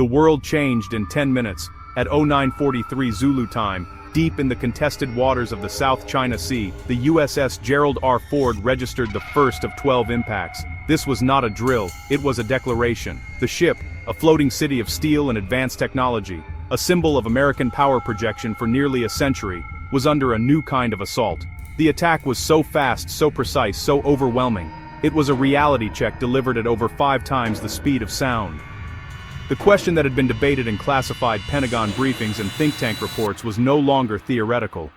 The world changed in 10 minutes, at 09:43 Zulu time, deep in the contested waters of the South China Sea, the USS Gerald R. Ford registered the first of 12 impacts. This was not a drill, it was a declaration. The ship, a floating city of steel and advanced technology, a symbol of American power projection for nearly a century, was under a new kind of assault. The attack was so fast, so precise, so overwhelming. It was a reality check delivered at over 5 times the speed of sound. The question that had been debated in classified Pentagon briefings and think tank reports was no longer theoretical.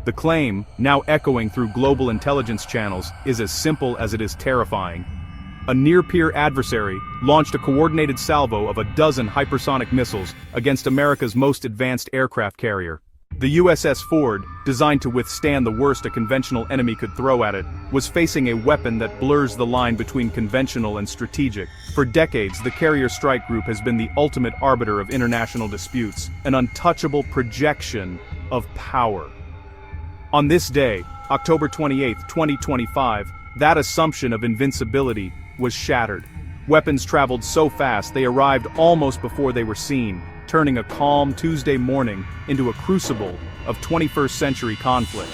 The claim, now echoing through global intelligence channels, is as simple as it is terrifying. A near-peer adversary launched a coordinated salvo of a dozen hypersonic missiles against America's most advanced aircraft carrier. The USS Ford, designed to withstand the worst a conventional enemy could throw at it, was facing a weapon that blurs the line between conventional and strategic. For decades, the Carrier Strike Group has been the ultimate arbiter of international disputes, an untouchable projection of power. On this day, October 28, 2025, that assumption of invincibility was shattered. Weapons traveled so fast they arrived almost before they were seen, turning a calm Tuesday morning into a crucible of 21st century conflict.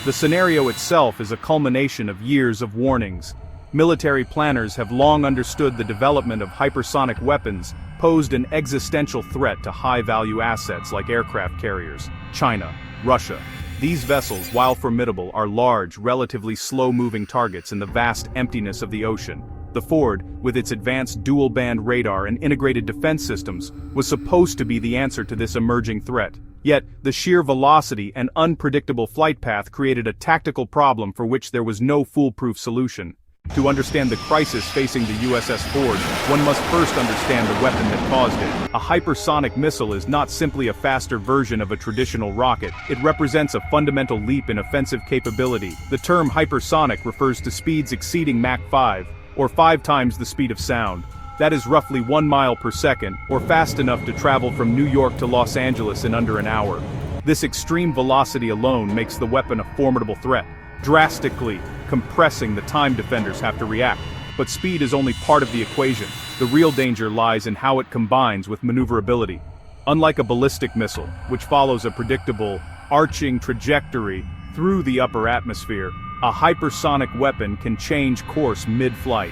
The scenario itself is a culmination of years of warnings. Military planners have long understood the development of hypersonic weapons posed an existential threat to high-value assets like aircraft carriers. China, Russia. These vessels, while formidable, are large, relatively slow-moving targets in the vast emptiness of the ocean. The Ford, with its advanced dual-band radar and integrated defense systems, was supposed to be the answer to this emerging threat. Yet, the sheer velocity and unpredictable flight path created a tactical problem for which there was no foolproof solution. To understand the crisis facing the USS Ford, one must first understand the weapon that caused it. A hypersonic missile is not simply a faster version of a traditional rocket, it represents a fundamental leap in offensive capability. The term hypersonic refers to speeds exceeding Mach 5, or 5 times the speed of sound. That is roughly 1 mile per second, or fast enough to travel from New York to Los Angeles in under an hour. This extreme velocity alone makes the weapon a formidable threat, drastically compressing the time defenders have to react. But speed is only part of the equation. The real danger lies in how it combines with maneuverability. Unlike a ballistic missile, which follows a predictable, arching trajectory through the upper atmosphere, a hypersonic weapon can change course mid-flight.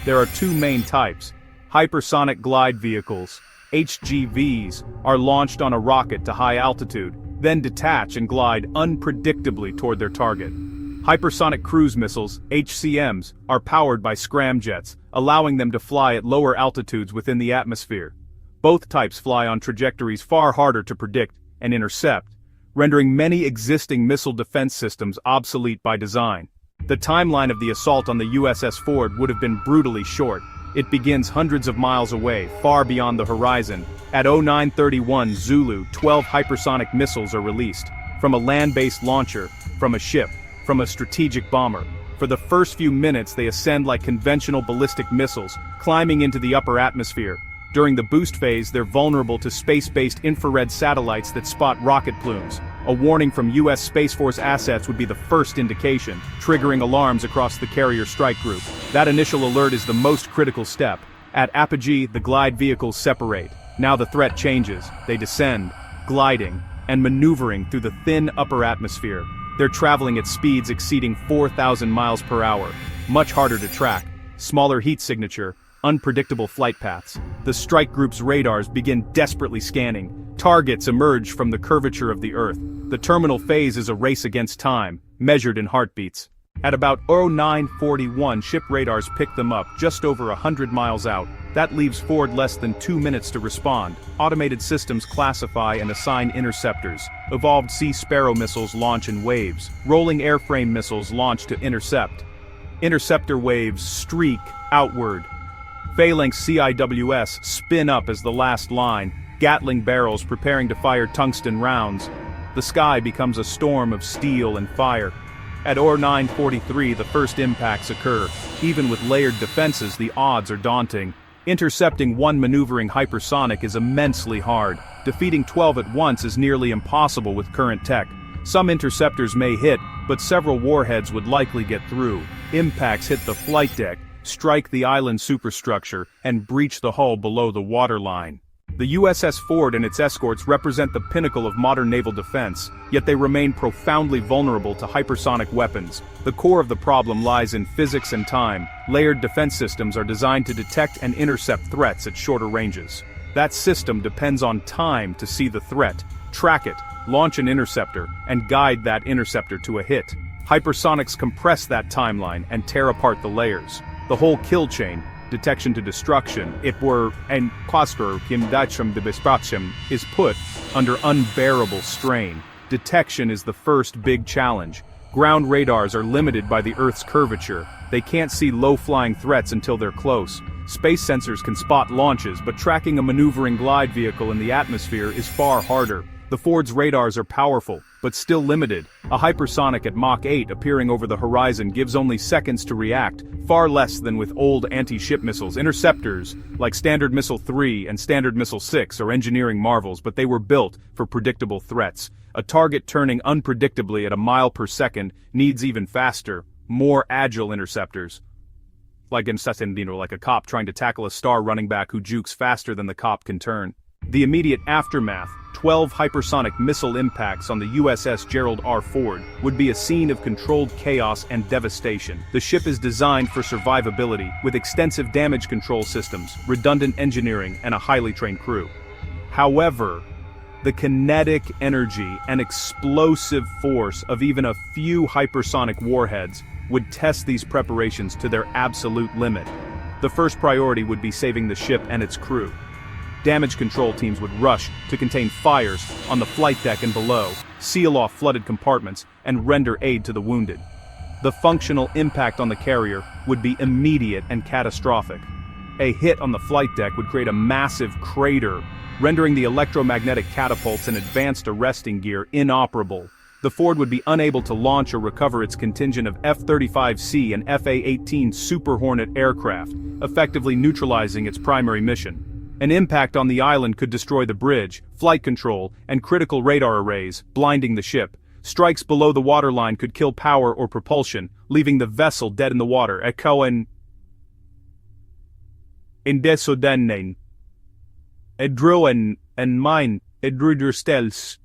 There are 2 main types. Hypersonic glide vehicles, HGVs, are launched on a rocket to high altitude, then detach and glide unpredictably toward their target. Hypersonic cruise missiles, HCMs, are powered by scramjets, allowing them to fly at lower altitudes within the atmosphere. Both types fly on trajectories far harder to predict and intercept, rendering many existing missile defense systems obsolete by design. The timeline of the assault on the USS Ford would have been brutally short. It begins hundreds of miles away, far beyond the horizon. At 09:31 Zulu, 12 hypersonic missiles are released. From a land-based launcher, from a ship, from a strategic bomber. For the first few minutes they ascend like conventional ballistic missiles, climbing into the upper atmosphere. During the boost phase, they're vulnerable to space-based infrared satellites that spot rocket plumes. A warning from U.S. Space Force assets would be the first indication, triggering alarms across the Carrier Strike Group. That initial alert is the most critical step. At apogee, the glide vehicles separate. Now the threat changes. They descend, gliding, and maneuvering through the thin upper atmosphere. They're traveling at speeds exceeding 4,000 miles per hour. Much harder to track. Smaller heat signature. Unpredictable flight paths. The strike group's radars begin desperately scanning. Targets emerge from the curvature of the Earth. The terminal phase is a race against time, measured in heartbeats. At about 09:41, ship radars pick them up just over 100 miles out. That leaves Ford less than 2 minutes to respond. Automated systems classify and assign interceptors. Evolved Sea Sparrow missiles launch in waves. Rolling airframe missiles launch to intercept. Interceptor waves streak outward. Phalanx CIWS spin up as the last line, Gatling barrels preparing to fire tungsten rounds. The sky becomes a storm of steel and fire. At 09:43 the first impacts occur. Even with layered defenses, the odds are daunting. Intercepting one maneuvering hypersonic is immensely hard. Defeating 12 at once is nearly impossible with current tech. Some interceptors may hit, but several warheads would likely get through. Impacts hit the flight deck, strike the island superstructure, and breach the hull below the waterline. The USS Ford and its escorts represent the pinnacle of modern naval defense, yet they remain profoundly vulnerable to hypersonic weapons. The core of the problem lies in physics and time. Layered defense systems are designed to detect and intercept threats at shorter ranges. That system depends on time to see the threat, track it, launch an interceptor, and guide that interceptor to a hit. Hypersonics compress that timeline and tear apart the layers. The whole kill chain, detection to destruction, is put under unbearable strain. Detection is the first big challenge. Ground radars are limited by the Earth's curvature. They can't see low-flying threats until they're close. Space sensors can spot launches, but tracking a maneuvering glide vehicle in the atmosphere is far harder. The Ford's radars are powerful, but still limited. A hypersonic at Mach 8 appearing over the horizon gives only seconds to react, far less than with old anti-ship missiles. Interceptors, like Standard Missile 3 and Standard Missile 6, are engineering marvels, but they were built for predictable threats. A target turning unpredictably at a mile per second needs even faster, more agile interceptors. Like a cop trying to tackle a star running back who jukes faster than the cop can turn. The immediate aftermath, 12 hypersonic missile impacts on the USS Gerald R. Ford, would be a scene of controlled chaos and devastation. The ship is designed for survivability, with extensive damage control systems, redundant engineering, and a highly trained crew. However, the kinetic energy and explosive force of even a few hypersonic warheads would test these preparations to their absolute limit. The first priority would be saving the ship and its crew. Damage control teams would rush to contain fires on the flight deck and below, seal off flooded compartments, and render aid to the wounded. The functional impact on the carrier would be immediate and catastrophic. A hit on the flight deck would create a massive crater, rendering the electromagnetic catapults and advanced arresting gear inoperable. The Ford would be unable to launch or recover its contingent of F-35C and FA-18 Super Hornet aircraft, effectively neutralizing its primary mission. An impact on the island could destroy the bridge, flight control, and critical radar arrays, blinding the ship. Strikes below the waterline could kill power or propulsion, leaving the vessel dead in the water. Indesodanen. Edroen and mine, edruderstels.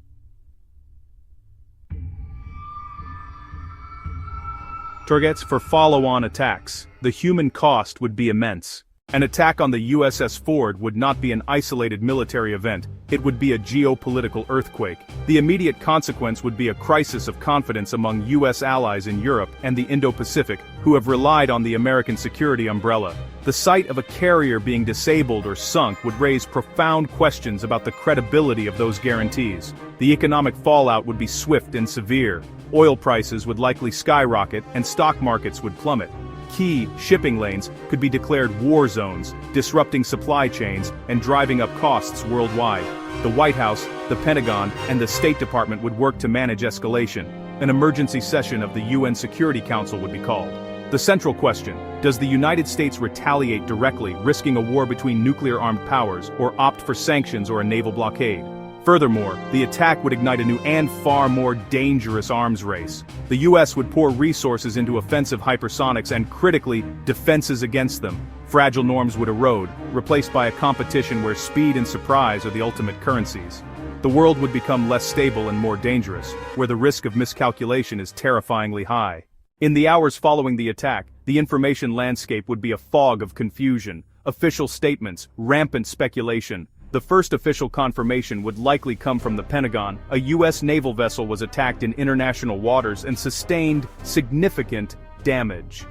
Targets for follow-on attacks. The human cost would be immense. An attack on the USS Ford would not be an isolated military event, it would be a geopolitical earthquake. The immediate consequence would be a crisis of confidence among U.S. allies in Europe and the Indo-Pacific, who have relied on the American security umbrella. The sight of a carrier being disabled or sunk would raise profound questions about the credibility of those guarantees. The economic fallout would be swift and severe. Oil prices would likely skyrocket and stock markets would plummet. Key shipping lanes could be declared war zones, disrupting supply chains and driving up costs worldwide. The White House, the Pentagon, and the State Department would work to manage escalation. An emergency session of the UN Security Council would be called. The central question: does the United States retaliate directly, risking a war between nuclear-armed powers, or opt for sanctions or a naval blockade? Furthermore, the attack would ignite a new and far more dangerous arms race. The US would pour resources into offensive hypersonics and, critically, defenses against them. Fragile norms would erode, replaced by a competition where speed and surprise are the ultimate currencies. The world would become less stable and more dangerous, where the risk of miscalculation is terrifyingly high. In the hours following the attack, the information landscape would be a fog of confusion, official statements, rampant speculation. The first official confirmation would likely come from the Pentagon. A U.S. naval vessel was attacked in international waters and sustained significant damage.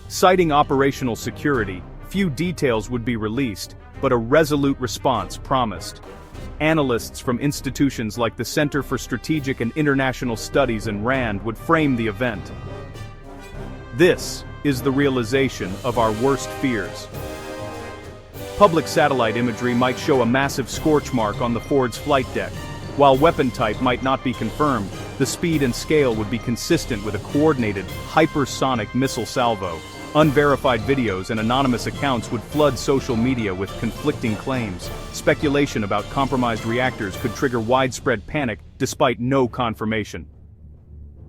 Citing operational security, few details would be released, but a resolute response promised. Analysts from institutions like the Center for Strategic and International Studies and RAND would frame the event. This is the realization of our worst fears. Public satellite imagery might show a massive scorch mark on the Ford's flight deck. While weapon type might not be confirmed, the speed and scale would be consistent with a coordinated, hypersonic missile salvo. Unverified videos and anonymous accounts would flood social media with conflicting claims. Speculation about compromised reactors could trigger widespread panic despite no confirmation.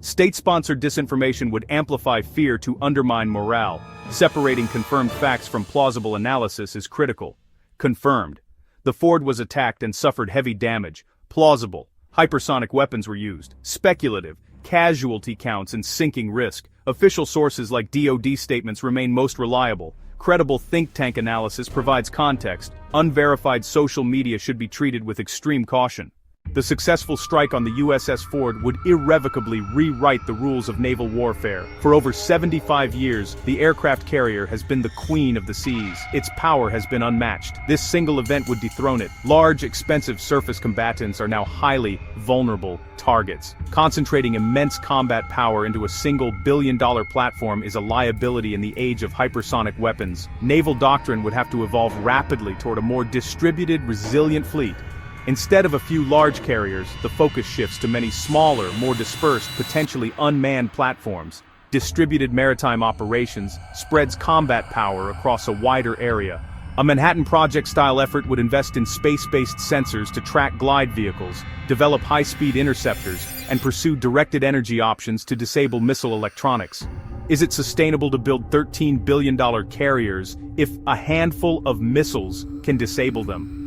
State-sponsored disinformation would amplify fear to undermine morale. Separating confirmed facts from plausible analysis is critical. Confirmed. The Ford was attacked and suffered heavy damage. Plausible. Hypersonic weapons were used. Speculative. Casualty counts and sinking risk. Official sources like DoD statements remain most reliable. Credible think tank analysis provides context. Unverified social media should be treated with extreme caution. The successful strike on the USS Ford would irrevocably rewrite the rules of naval warfare. For over 75 years, the aircraft carrier has been the queen of the seas. Its power has been unmatched. This single event would dethrone it. Large, expensive surface combatants are now highly vulnerable targets. Concentrating immense combat power into a single billion-dollar platform is a liability in the age of hypersonic weapons. Naval doctrine would have to evolve rapidly toward a more distributed, resilient fleet. Instead of a few large carriers, the focus shifts to many smaller, more dispersed, potentially unmanned platforms. Distributed maritime operations spreads combat power across a wider area. A Manhattan Project-style effort would invest in space-based sensors to track glide vehicles, develop high-speed interceptors, and pursue directed energy options to disable missile electronics. Is it sustainable to build $13 billion carriers if a handful of missiles can disable them?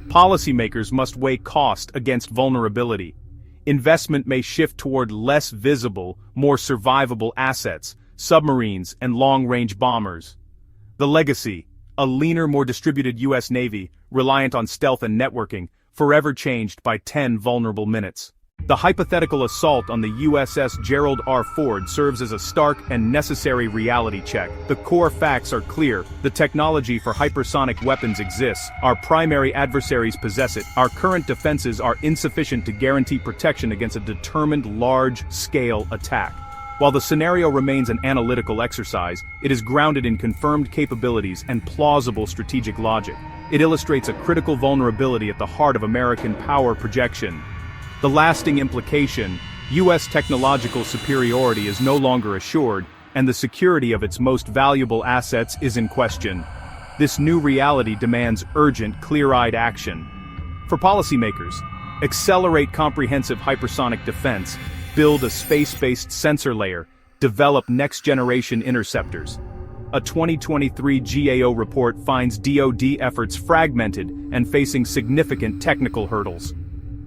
Policymakers must weigh cost against vulnerability. Investment may shift toward less visible, more survivable assets, submarines and long-range bombers. The legacy: a leaner, more distributed U.S. Navy, reliant on stealth and networking, forever changed by 10 vulnerable minutes. The hypothetical assault on the USS Gerald R. Ford serves as a stark and necessary reality check. The core facts are clear. The technology for hypersonic weapons exists. Our primary adversaries possess it. Our current defenses are insufficient to guarantee protection against a determined large-scale attack. While the scenario remains an analytical exercise, it is grounded in confirmed capabilities and plausible strategic logic. It illustrates a critical vulnerability at the heart of American power projection. The lasting implication: U.S. technological superiority is no longer assured, and the security of its most valuable assets is in question. This new reality demands urgent, clear-eyed action. For policymakers, accelerate comprehensive hypersonic defense, build a space-based sensor layer, develop next-generation interceptors. A 2023 GAO report finds DoD efforts fragmented and facing significant technical hurdles.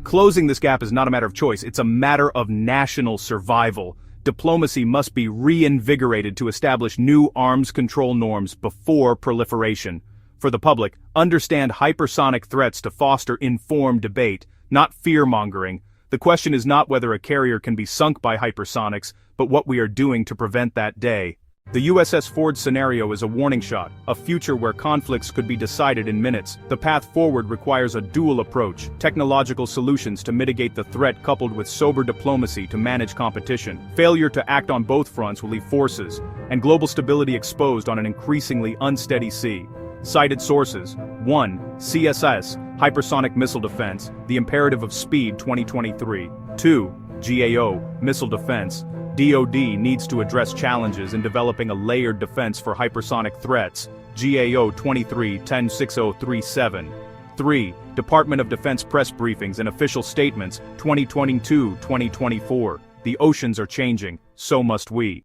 Closing this gap is not a matter of choice, it's a matter of national survival. Diplomacy must be reinvigorated to establish new arms control norms before proliferation. For the public, understand hypersonic threats to foster informed debate, not fear-mongering. The question is not whether a carrier can be sunk by hypersonics, but what we are doing to prevent that day. The USS Ford scenario is a warning shot, a future where conflicts could be decided in minutes. The path forward requires a dual approach: technological solutions to mitigate the threat coupled with sober diplomacy to manage competition. Failure to act on both fronts will leave forces and global stability exposed on an increasingly unsteady sea. Cited sources: 1. CSS, Hypersonic Missile Defense, The Imperative of Speed 2023. 2. GAO, Missile Defense. DoD needs to address challenges in developing a layered defense for hypersonic threats. GAO 23-106037. 3. Department of Defense press briefings and official statements 2022-2024. The oceans are changing, so must we.